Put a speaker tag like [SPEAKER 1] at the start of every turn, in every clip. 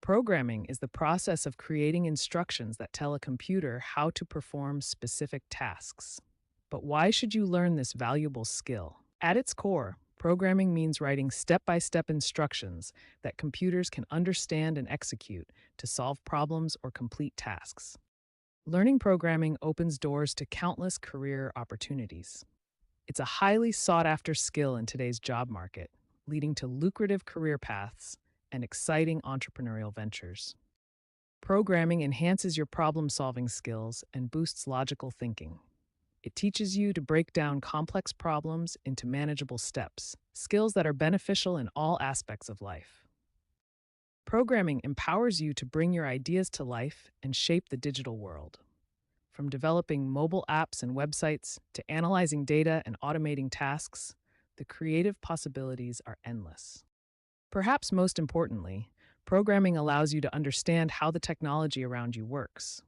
[SPEAKER 1] Programming is the process of creating instructions that tell a computer how to perform specific tasks. But why should you learn this valuable skill? At its core, programming means writing step by step instructions that computers can understand and execute to solve problems or complete tasks. Learning programming opens doors to countless career opportunities. It's a highly sought after skill in today's job market, leading to lucrative career paths and exciting entrepreneurial ventures. Programming enhances your problem solving skills and boosts logical thinking. It teaches you to break down complex problems into manageable steps, skills that are beneficial in all aspects of life. Programming empowers you to bring your ideas to life and shape the digital world. From developing mobile apps and websites to analyzing data and automating tasks, the creative possibilities are endless. Perhaps most importantly, programming allows you to understand how the technology around you works.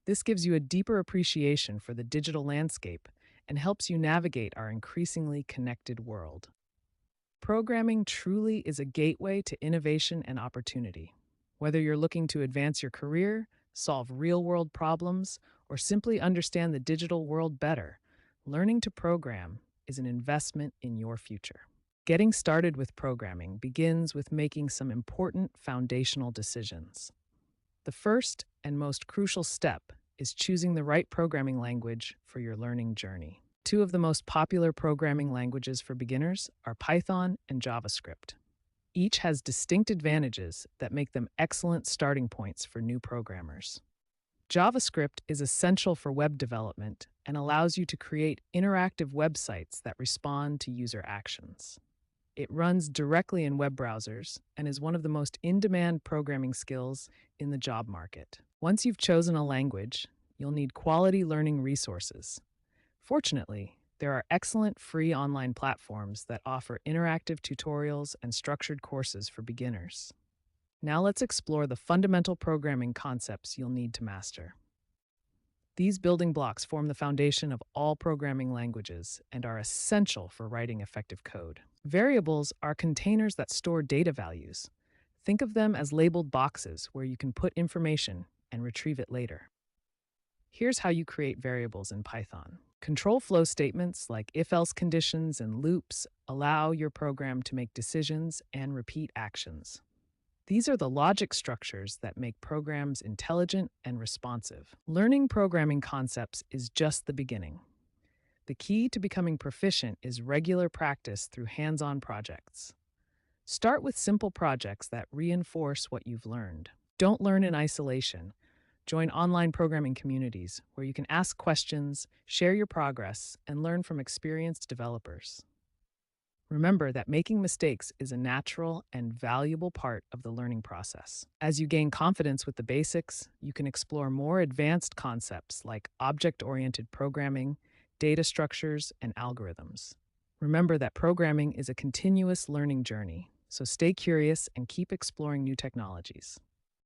[SPEAKER 1] This gives you a deeper appreciation for the digital landscape and helps you navigate our increasingly connected world. Programming truly is a gateway to innovation and opportunity. Whether you're looking to advance your career, solve real world problems, or simply understand the digital world better, learning to program is an investment in your future. Getting started with programming begins with making some important foundational decisions. The first and most crucial step is choosing the right programming language for your learning journey. Two of the most popular programming languages for beginners are Python and JavaScript. Each has distinct advantages that make them excellent starting points for new programmers. JavaScript is essential for web development and allows you to create interactive websites that respond to user actions. It runs directly in web browsers and is one of the most in-demand programming skills in the job market. Once you've chosen a language, you'll need quality learning resources. Fortunately, there are excellent free online platforms that offer interactive tutorials and structured courses for beginners. Now let's explore the fundamental programming concepts you'll need to master. These building blocks form the foundation of all programming languages and are essential for writing effective code. Variables are containers that store data values. Think of them as labeled boxes where you can put information and retrieve it later. Here's how you create variables in Python. Control flow statements like if-else conditions and loops allow your program to make decisions and repeat actions. These are the logic structures that make programs intelligent and responsive. Learning programming concepts is just the beginning. The key to becoming proficient is regular practice through hands-on projects. Start with simple projects that reinforce what you've learned. Don't learn in isolation. Join online programming communities where you can ask questions, share your progress, and learn from experienced developers. Remember that making mistakes is a natural and valuable part of the learning process. As you gain confidence with the basics, you can explore more advanced concepts like object-oriented programming, data structures, and algorithms. Remember that programming is a continuous learning journey, so stay curious and keep exploring new technologies.